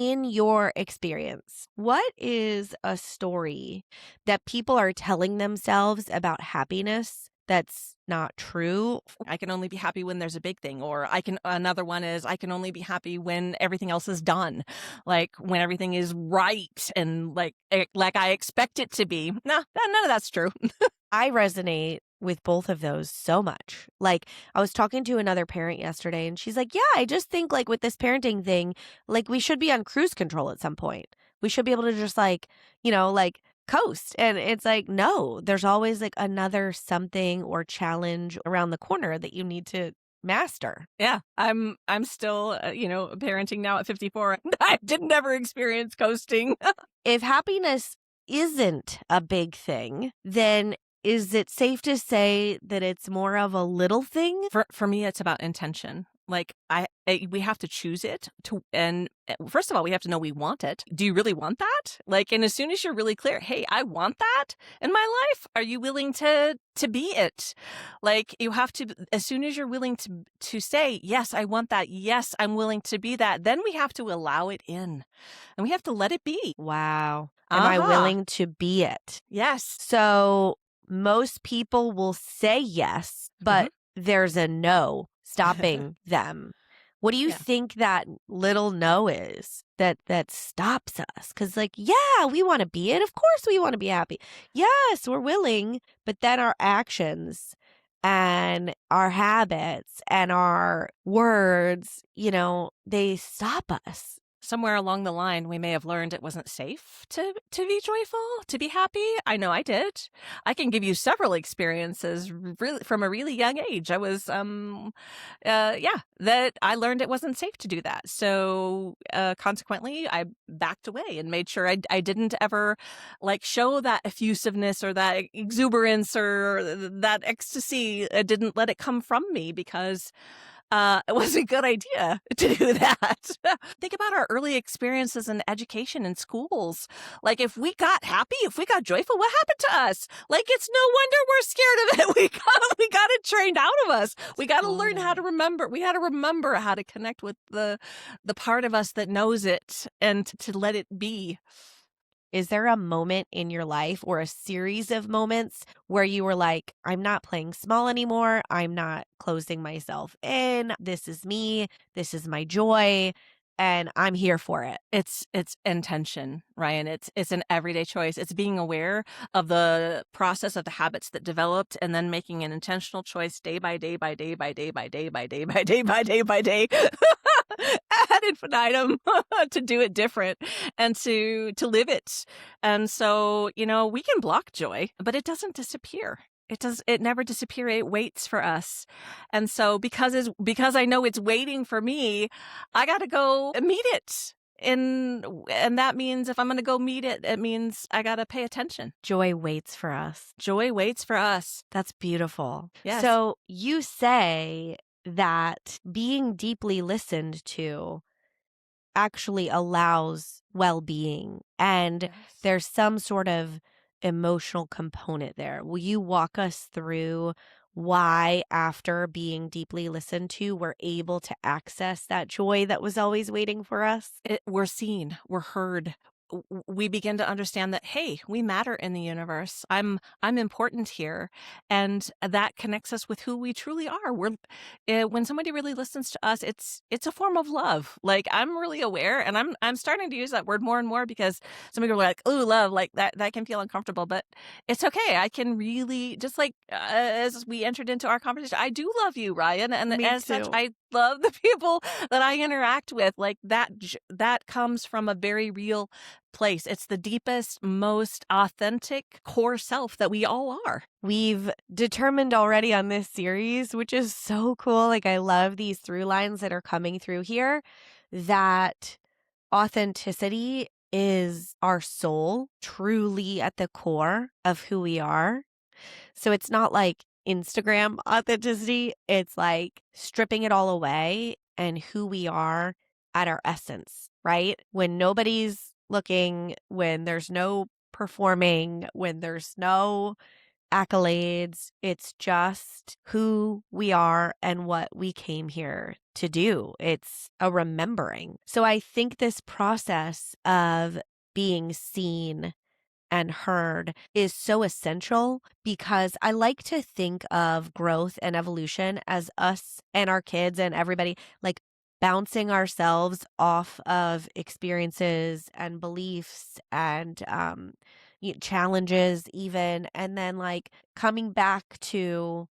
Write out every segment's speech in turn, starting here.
In your experience, what is a story that people are telling themselves about happiness that's not true? I can only be happy when there's a big thing, or another one is I can only be happy when everything else is done. Like when everything is right and like I expect it to be. Nah, none of that's true. I resonate with both of those so much. Like, I was talking to another parent yesterday, and she's like, "Yeah, I just think, like, with this parenting thing, like, we should be on cruise control at some point. We should be able to just, like, like, coast." And it's like, no, there's always, like, another something or challenge around the corner that you need to master. Yeah, I'm still, parenting now at 54. I didn't ever experience coasting. If happiness isn't a big thing, then is it safe to say that it's more of a little thing? For me, it's about intention. Like we have to choose it to, and first of all, we have to know we want it. Do you really want that? Like, and as soon as you're really clear, hey, I want that in my life. Are you willing to be it? Like, you have to. As soon as you're willing to say yes, I want that. Yes, I'm willing to be that. Then we have to allow it in, and we have to let it be. Wow. Am I Uh-huh. willing to be it? Yes. So most people will say yes, Mhm. but there's a no stopping them. What do you Yeah. think that little no is that stops us? Cuz like, yeah, we want to be it. Of course we want to be happy. Yes, we're willing, but then our actions and our habits and our words, they stop us. Somewhere along the line, we may have learned it wasn't safe to be joyful, to be happy. I know I did. I can give you several experiences really from a really young age. I was, yeah, that I learned it wasn't safe to do that. So, consequently, I backed away and made sure I didn't ever like show that effusiveness or that exuberance or that ecstasy. I didn't let it come from me because it was a good idea to do that. Think about our early experiences in education in schools. Like, if we got happy, if we got joyful, what happened to us? Like, it's no wonder we're scared of it. We got it trained out of us. We got to learn how to Totally. remember. We had to remember how to connect with the part of us that knows it and to let it be. Is there a moment in your life or a series of moments where you were like, I'm not playing small anymore. I'm not closing myself in. This is me. This is my joy. And I'm here for it. It's intention, Ryan. It's an everyday choice. It's being aware of the process of the habits that developed and then making an intentional choice day by day by day by day by day by day by day by day by day ad infinitum to do it different and to live it. And so, we can block joy, but it doesn't disappear. It never disappear. It waits for us. And so because I know it's waiting for me, I got to go meet it. And that means if I'm going to go meet it, it means I got to pay attention. Joy waits for us. Joy waits for us. That's beautiful. Yes. So you say that being deeply listened to actually allows well-being and Yes. there's some sort of emotional component there. Will you walk us through why after being deeply listened to, we're able to access that joy that was always waiting for us? We're seen, we're heard. We begin to understand that, hey, we matter in the universe. I'm important here, and that connects us with who we truly are. When somebody really listens to us, it's a form of love. Like, I'm really aware, and I'm starting to use that word more and more because some people are like, "Oh, love," like that can feel uncomfortable, but it's okay. I can really just like as we entered into our conversation, I do love you, Ryan, and Me as such, too. I love the people that I interact with. Like that comes from a very real place. It's the deepest, most authentic core self that we all are. We've determined already on this series, which is so cool. Like, I love these through lines that are coming through here, that authenticity is our soul, truly at the core of who we are. So it's not like Instagram authenticity, it's like stripping it all away and who we are at our essence, right? When nobody's looking, when there's no performing, when there's no accolades. It's just who we are and what we came here to do. It's a remembering. So I think this process of being seen and heard is so essential because I like to think of growth and evolution as us and our kids and everybody like bouncing ourselves off of experiences and beliefs and challenges even, and then like coming back to,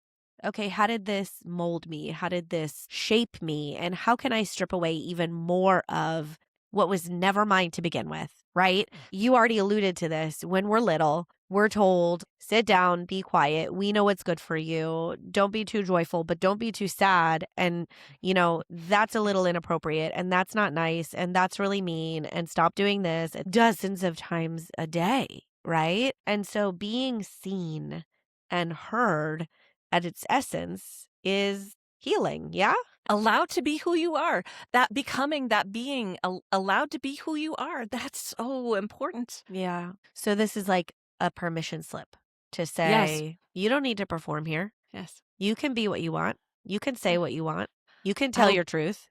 okay, how did this mold me? How did this shape me? And how can I strip away even more of what was never mine to begin with, right? You already alluded to this. When we're little, we're told, sit down, be quiet. We know what's good for you. Don't be too joyful, but don't be too sad. And, that's a little inappropriate and that's not nice and that's really mean and stop doing this dozens of times a day, right? And so being seen and heard at its essence is healing. Yeah. Allowed to be who you are, that becoming, that being allowed to be who you are. That's so important. Yeah. So this is like a permission slip to Yes. say, you don't need to perform here. Yes. You can be what you want. You can say Yeah. what you want. You can tell I'll your truth.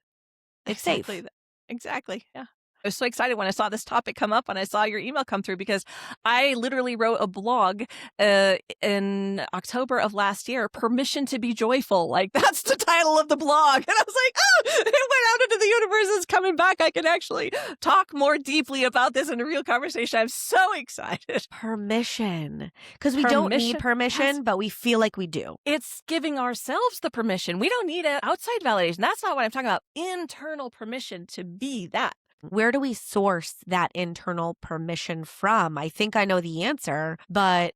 It's exactly. safe. Exactly. Yeah. I was so excited when I saw this topic come up and I saw your email come through because I literally wrote a blog in October of last year, Permission to be Joyful. Like that's the title of the blog. And I was like, oh, it went out into the universe. It's coming back. I can actually talk more deeply about this in a real conversation. I'm so excited. Permission. Because we don't need permission, Yes. but we feel like we do. It's giving ourselves the permission. We don't need outside validation. That's not what I'm talking about. Internal permission to be that. Where do we source that internal permission from? I think I know the answer, but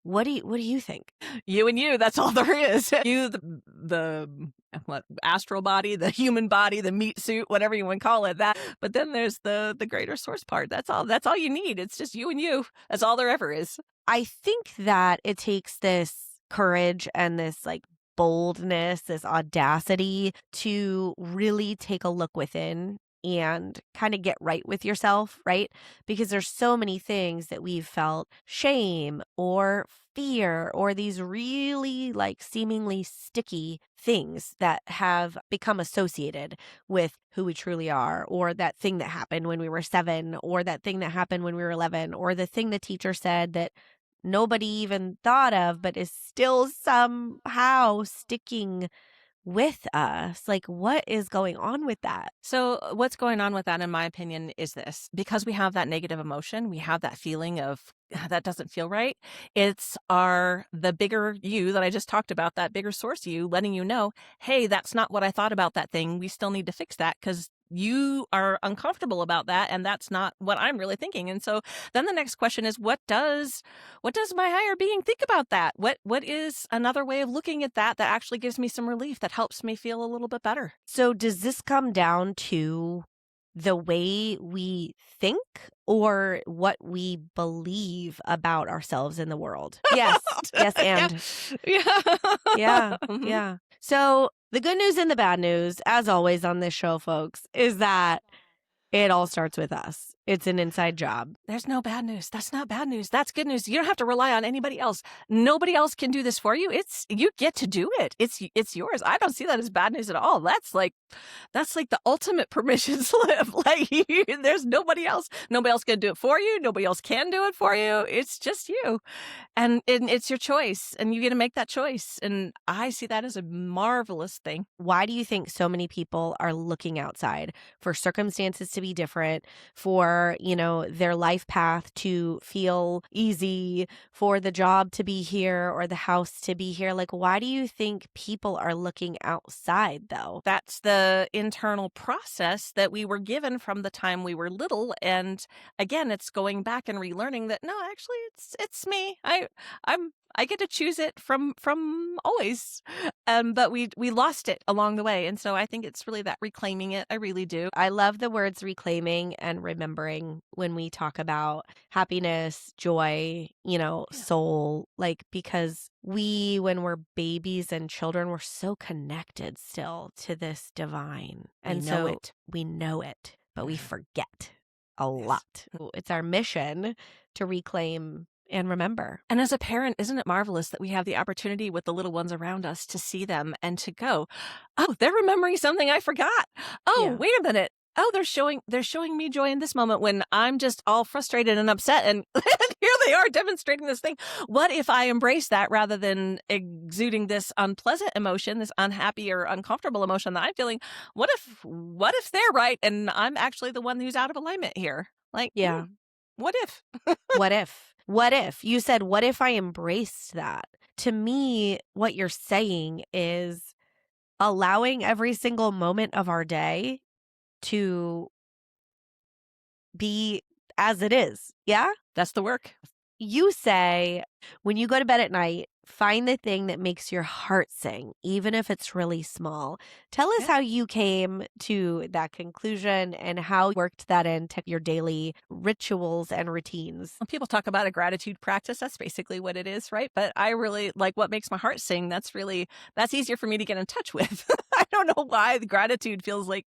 what do you think? You and you, that's all there is. You, the what, astral body, the human body, the meat suit, whatever you want to call it, that. But then there's the greater source part. That's all you need. It's just you and you. That's all there ever is. I think that it takes this courage and this like boldness, this audacity to really take a look within and kind of get right with yourself, right? Because there's so many things that we've felt shame or fear or these really like seemingly sticky things that have become associated with who we truly are, or that thing that happened when we were 7, or that thing that happened when we were 11, or the thing the teacher said that nobody even thought of, but is still somehow sticking with us. Like, what is going on with that? So, what's going on with that, in my opinion, is this. Because we have that negative emotion, we have that feeling of that doesn't feel right. It's the bigger you that I just talked about, that bigger source you, letting you know, hey, that's not what I thought about that thing. We still need to fix that because you are uncomfortable about that, and that's not what I'm really thinking. And so then the next question is, what does my higher being think about that? What is another way of looking at that actually gives me some relief, that helps me feel a little bit better? So, does this come down to the way we think or what we believe about ourselves in the world? Yes. Yes. And Yeah. yeah. Mhm. Yeah. So, the good news and the bad news, as always on this show, folks, is that it all starts with us. It's an inside job. There's no bad news. That's not bad news. That's good news. You don't have to rely on anybody else. Nobody else can do this for you. You get to do it. It's yours. I don't see that as bad news at all. That's like the ultimate permission slip. Like there's nobody else. Nobody else can do it for you. Nobody else can do it for you. It's just you. And it's your choice, and you get to make that choice. And I see that as a marvelous thing. Why do you think so many people are looking outside for circumstances to be different, for, their life path to feel easy, for the job to be here or the house to be here? Like, why do you think people are looking outside though? That's the internal process that we were given from the time we were little. And again, it's going back and relearning that no, actually it's me. I get to choose it from always. But we lost it along the way. And so I think it's really that reclaiming it. I really do. I love the words reclaiming and remembering when we talk about happiness, joy, soul, like, because when we're babies and children, we're so connected still to this divine. And know so it. we know it, but we Mhm. forget a Yes. lot. It's our mission to reclaim and remember. And as a parent, isn't it marvelous that we have the opportunity with the little ones around us to see them and to go, "Oh, they're remembering something I forgot. Oh, Yeah. wait a minute. Oh, they're showing me joy in this moment when I'm just all frustrated and upset, and here they are demonstrating this thing. What if I embrace that rather than exuding this unpleasant emotion, this unhappy or uncomfortable emotion that I'm feeling? What if they're right and I'm actually the one who's out of alignment here? Like, Yeah. what if? What if? What if? You said, what if I embraced that? To me, what you're saying is allowing every single moment of our day to be as it is. Yeah? That's the work. You say when you go to bed at night, find the thing that makes your heart sing, even if it's really small. Tell us Yeah. how you came to that conclusion and how you worked that into your daily rituals and routines. When people talk about a gratitude practice, that's basically what it is, right? But I really like what makes my heart sing. That's easier for me to get in touch with. I don't know why the gratitude feels like,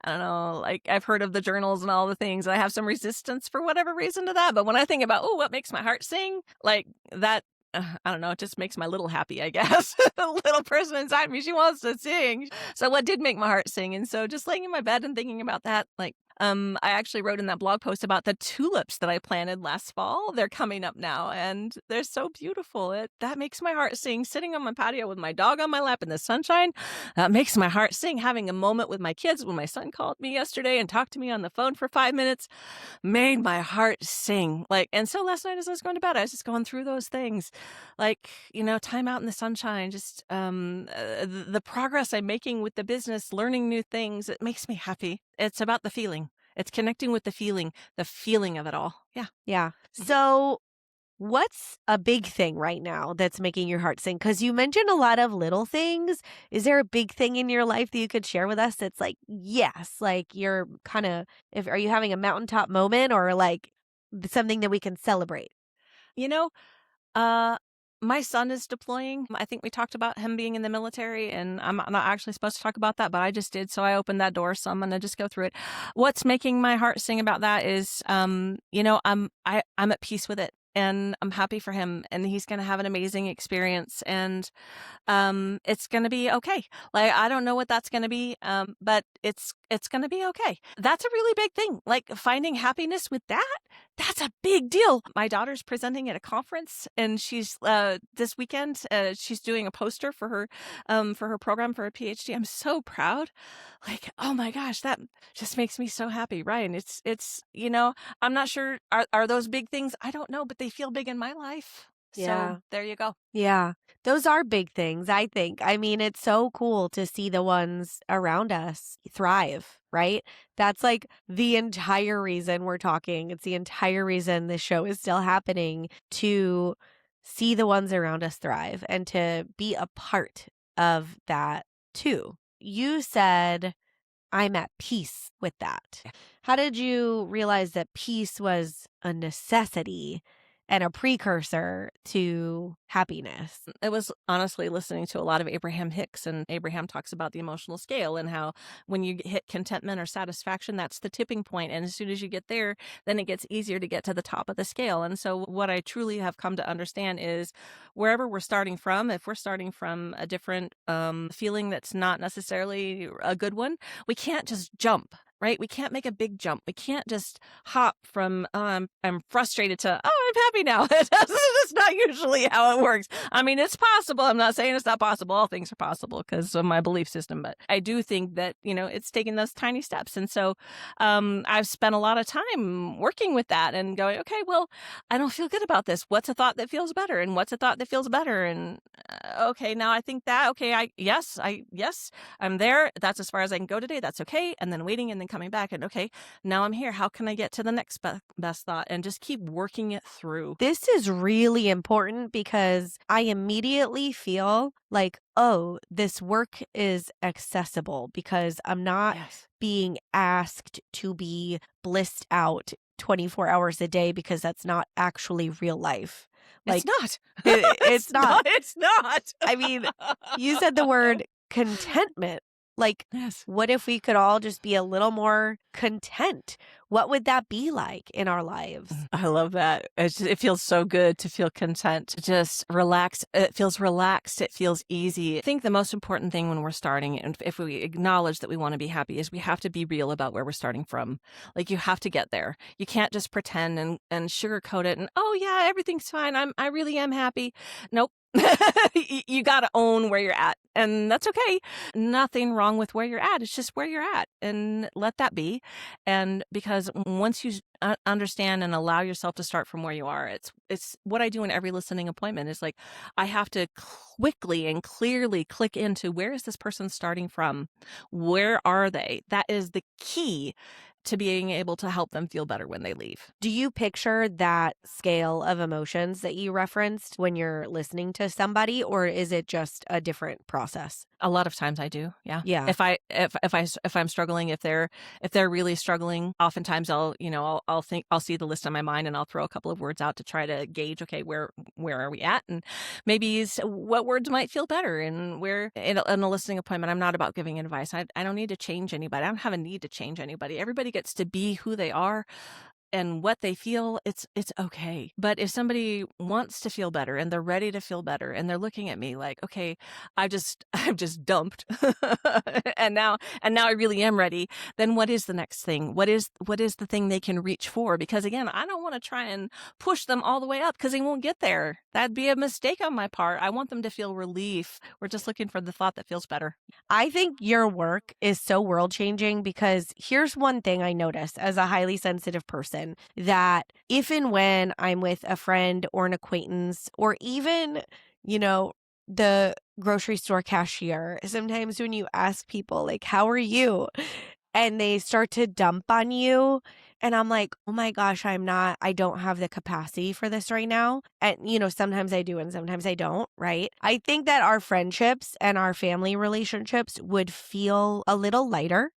I don't know, like I've heard of the journals and all the things. And I have some resistance for whatever reason to that. But when I think about, oh, what makes my heart sing, like that, I don't know, it just makes my little happy, I guess. The little person inside me, she wants to sing. So what did make my heart sing? And so just laying in my bed and thinking about that, like, I actually wrote in that blog post about the tulips that I planted last fall. They're coming up now and they're so beautiful. That makes my heart sing. Sitting on my patio with my dog on my lap in the sunshine, that makes my heart sing. Having a moment with my kids when my son called me yesterday and talked to me on the phone for 5 minutes made my heart sing. Like, and so last night as I was going to bed, I was just going through those things, like, time out in the sunshine, just the progress I'm making with the business, learning new things. It makes me happy. It's about the feeling. It's connecting with the feeling of it all. Yeah. Yeah. Mhm. So, what's a big thing right now that's making your heart sing? Because you mentioned a lot of little things. Is there a big thing in your life that you could share with us that's like, yes, like you're kind of, if are you having a mountaintop moment or like something that we can celebrate? You know, Uh, my son is deploying. I think we talked about him being in the military, and I'm not actually supposed to talk about that, but I just did. So I opened that door. So I'm gonna just go through it. What's making my heart sing about that is, I'm at peace with it, and I'm happy for him, and he's gonna have an amazing experience, and it's gonna be okay. Like, I don't know what that's gonna be, but it's gonna be okay. That's a really big thing. Like, finding happiness with that, that's a big deal. My daughter's presenting at a conference, and she's this weekend, she's doing a poster for her program for a PhD. I'm so proud. Like, oh my gosh, that just makes me so happy, Ryan. I'm not sure, are those big things? I don't know, but they feel big in my life. So Yeah. there you go. Yeah. Those are big things, I think. I mean, it's so cool to see the ones around us thrive, right? That's like the entire reason we're talking. It's the entire reason this show is still happening to see the ones around us thrive and to be a part of that too. You said, I'm at peace with that. How did you realize that peace was a necessity and a precursor to happiness? It was honestly listening to a lot of Abraham Hicks, and Abraham talks about the emotional scale and how when you hit contentment or satisfaction, that's the tipping point. And as soon as you get there, then it gets easier to get to the top of the scale. And so, what I truly have come to understand is wherever we're starting from, if we're starting from a different feeling that's not necessarily a good one, we can't just jump. Right? We can't make a big jump. We can't just hop from I'm frustrated to I'm happy now. That's not usually how it works. I mean, it's possible. I'm not saying it's not possible. All things are possible because of my belief system, but I do think that it's taking those tiny steps. And so I've spent a lot of time working with that and going, okay, well, I don't feel good about this. What's a thought that feels better? And what's a thought that feels better? And okay, now I think that okay, yes, I'm there. That's as far as I can go today. That's okay. And then waiting and then coming back and okay, now I'm here. How can I get to the next best thought and just keep working it through? This is really important because I immediately feel like, oh, this work is accessible because I'm not Yes. being asked to be blissed out 24 hours a day because that's not actually real life. It's Like, not. it's It's not. not. It's not. I mean, you said the word contentment. Like, Yes. what if we could all just be a little more content? What would that be like in our lives? I love that. It feels so good to feel content, just relax. It feels relaxed. It feels easy. I think the most important thing when we're starting, and if we acknowledge that we want to be happy, is we have to be real about where we're starting from. Like you have to get there. You can't just pretend and sugarcoat it and, oh yeah, everything's fine. I really am happy. Nope. You got to own where you're at, and that's okay. Nothing wrong with where you're at. It's just where you're at, and let that be. And because once you understand and allow yourself to start from where you are, it's what I do in every listening appointment is like I have to quickly and clearly click into where is this person starting from? Where are they? That is the key to being able to help them feel better when they leave. Do you picture that scale of emotions that you referenced when you're listening to somebody, or is it just a different process? A lot of times I do, yeah. Yeah. If I'm struggling, if they're really struggling, oftentimes I'll see the list on my mind and I'll throw a couple of words out to try to gauge, okay, where are we at, and maybe what words might feel better, and where in a listening appointment, I'm not about giving advice. I don't need to change anybody. I don't have a need to change anybody. Everybody gets to be who they are and what they feel. It's okay. But if somebody wants to feel better and they're ready to feel better and they're looking at me like, okay, I've just dumped and now I really am ready, then what is the next thing? What is the thing they can reach for? Because again, I don't want to try and push them all the way up because they won't get there. That'd be a mistake on my part. I want them to feel relief. We're just looking for the thought that feels better. I think your work is so world changing because here's one thing I notice as a highly sensitive person, that if and when I'm with a friend or an acquaintance or even, you know, the grocery store cashier, sometimes when you ask people, like, how are you? And they start to dump on you. And I'm like, oh my gosh, I don't have the capacity for this right now. And, sometimes I do and sometimes I don't, right? I think that our friendships and our family relationships would feel a little lighter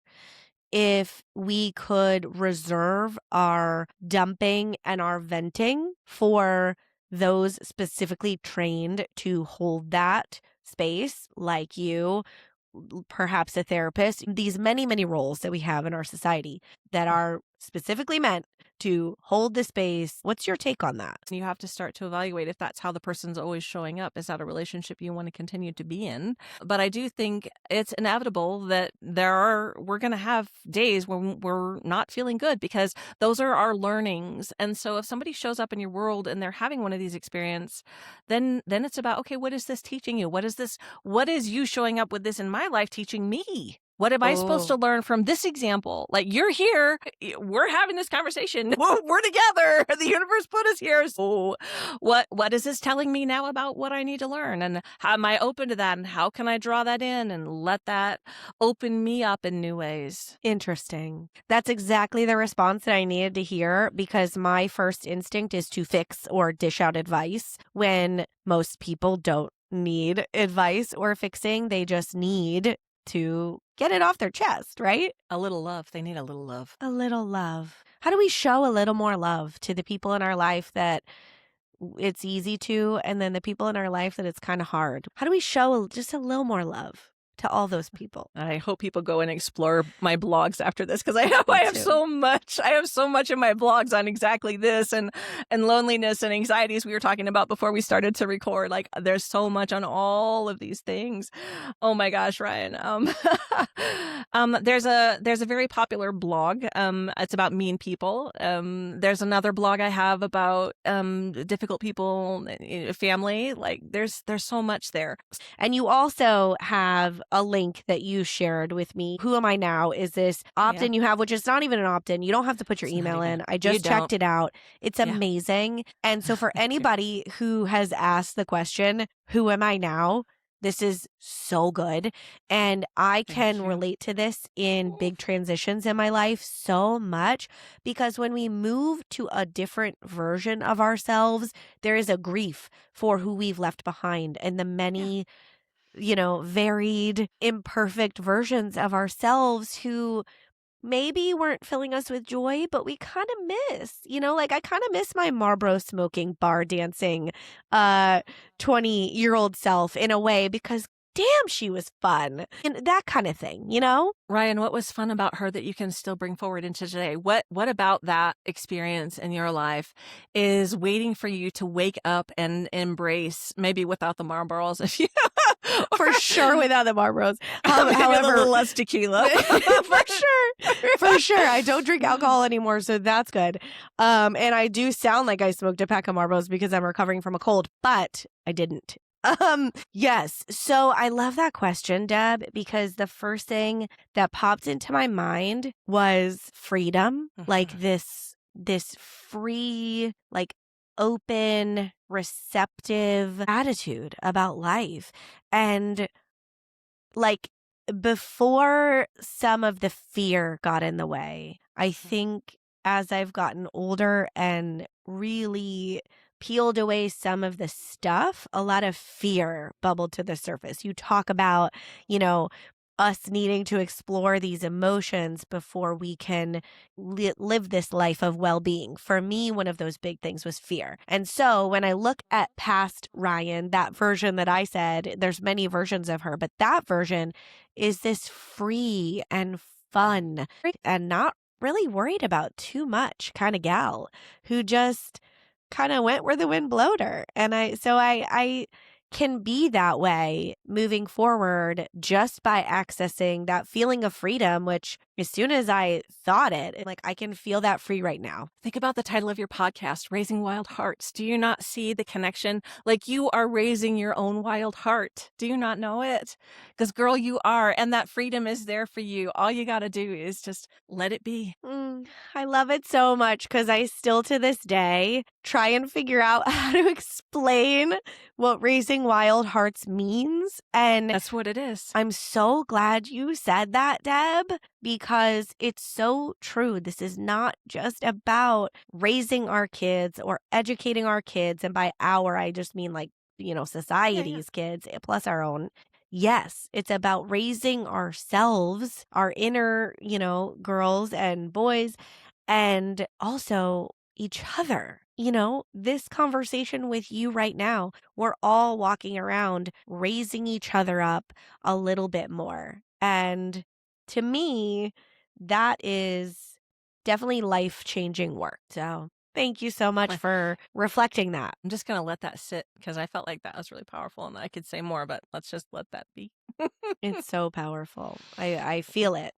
if we could reserve our dumping and our venting for those specifically trained to hold that space, like you, perhaps a therapist, these many, many roles that we have in our society that are specifically meant to hold the space. What's your take on that? You have to start to evaluate if that's how the person's always showing up. Is that a relationship you want to continue to be in? But I do think it's inevitable that we're going to have days when we're not feeling good because those are our learnings. And so if somebody shows up in your world and they're having one of these experiences, then it's about, okay, what is this teaching you? What is you showing up with this in my life teaching me? What am I supposed to Oh, learn from this example? Like, you're here, we're having this conversation, we're together, the universe put us here. So what is this telling me now about what I need to learn? And how am I open to that? And how can I draw that in and let that open me up in new ways? interesting. That's exactly the response that I needed to hear because my first instinct is to fix or dish out advice when most people don't need advice or fixing. They just need to get it off their chest, right? A little love. They need a little love. A little love. How do we show a little more love to the people in our life that it's easy to, and then the people in our life that it's kind of hard? How do we show just a little more love to all those people? I hope people go and explore my blogs after this because I Me have too. so much. I have so much in my blogs on exactly this and loneliness and anxieties we were talking about before we started to record. Like there's so much on all of these things. Oh my gosh, Ryan. There's a very popular blog. It's about mean people. There's another blog I have about difficult people, family. Like there's so much there. And you also have a link that you shared with me. Who Am I Now? Is this Yeah, opt-in you have, which is not even an opt-in. You don't have to put your it's not email even. in. I You just don't. checked it out. It's Yeah. amazing. And so for Thank you. anybody who has asked the question, who am I now? This is so good. And I Thank can you. relate to this in big transitions in my life so much because when we move to a different version of ourselves, there is a grief for who we've left behind and the Yeah. many varied, imperfect versions of ourselves who maybe weren't filling us with joy, but we kind of miss, like I kind of miss my Marlboro smoking, bar dancing, 20-year-old self in a way because damn, she was fun. And that kind of thing, you know? Ryan, what was fun about her that you can still bring forward into today? What about that experience in your life is waiting for you to wake up and embrace, maybe without the Marlboros, if you For sure without the Marlboros. maybe a However, little less tequila. for sure. For sure. I don't drink alcohol anymore, so that's good. And I do sound like I smoked a pack of Marlboros because I'm recovering from a cold, but I didn't. Yes. So I love that question, Deb, because the first thing that popped into my mind was freedom, like this free, like open, receptive attitude about life. And like before some of the fear got in the way, I think as I've gotten older and really peeled away some of the stuff, a lot of fear bubbled to the surface. You talk about, you know, us needing to explore these emotions before we can live this life of well-being. For me, one of those big things was fear. And so when I look at past Ryan, that version that I said, there's many versions of her, but that version is this free and fun and not really worried about too much kind of gal who just kind of went where the wind blowed her. And I can be that way moving forward just by accessing that feeling of freedom, which as soon as I thought it, like I can feel that free right now. Think about the title of your podcast, Raising Wild Hearts. Do you not see the connection? Like you are raising your own wild heart. Do you not know it? Because, girl, you are. And that freedom is there for you. All you got to do is just let it be. I love it so much because I still to this day try and figure out how to explain what raising wild hearts means. And That's what it is. I'm so glad you said that, Deb, because it's so true. This is not just about raising our kids or educating our kids. And by our, I just mean like, society's kids plus our own. Yes, it's about raising ourselves, our inner, girls and boys, and also each other. This conversation with you right now, we're all walking around raising each other up a little bit more. And to me, that is definitely life-changing work. So thank you so much for reflecting that. I'm just going to let that sit because I felt like that was really powerful and I could say more, but let's just let that be. It's so powerful. I feel it.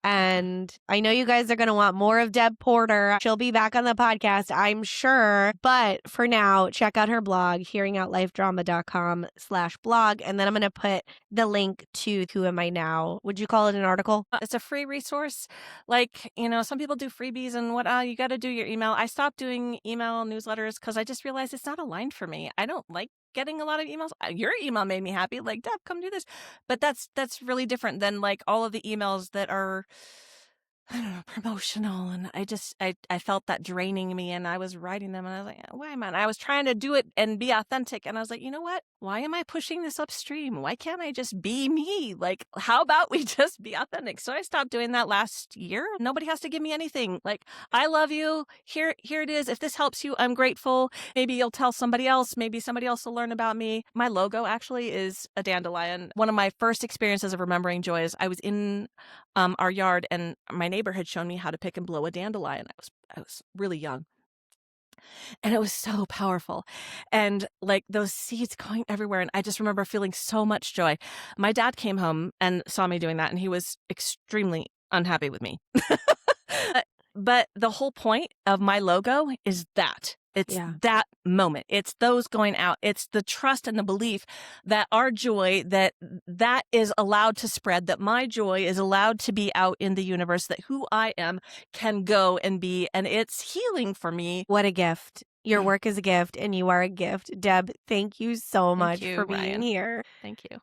And I know you guys are going to want more of Deb Porter. She'll be back on the podcast, I'm sure. But for now, check out her blog, hearingoutLifeDrama.com/blog. And then I'm going to put the link to Who Am I Now? Would you call it an article? It's a free resource. Like, some people do freebies and you got to do your email. I stopped doing email newsletters because I just realized it's not aligned for me. I don't like getting a lot of emails. Your email made me happy. Like, Deb, come do this. But that's really different than like all of the emails that are, I don't know, promotional. And I felt that draining me and I was writing them and I was like, why am I? And I was trying to do it and be authentic. And I was like, you know what? Why am I pushing this upstream? Why can't I just be me? Like, how about we just be authentic? So I stopped doing that last year. Nobody has to give me anything. Like, I love you. Here it is. If this helps you, I'm grateful. Maybe you'll tell somebody else. Maybe somebody else will learn about me. My logo actually is a dandelion. One of my first experiences of remembering joy is I was in our yard and my neighbor had shown me how to pick and blow a dandelion. I was really young. And it was so powerful. And like those seeds going everywhere. And I just remember feeling so much joy. My dad came home and saw me doing that. And he was extremely unhappy with me. But the whole point of my logo is that. It's that moment. It's those going out. It's the trust and the belief that our joy, that is allowed to spread, that my joy is allowed to be out in the universe, that who I am can go and be. And it's healing for me. What a gift. Your work is a gift and you are a gift. Deb, thank you so much for being Ryan. here. Thank you.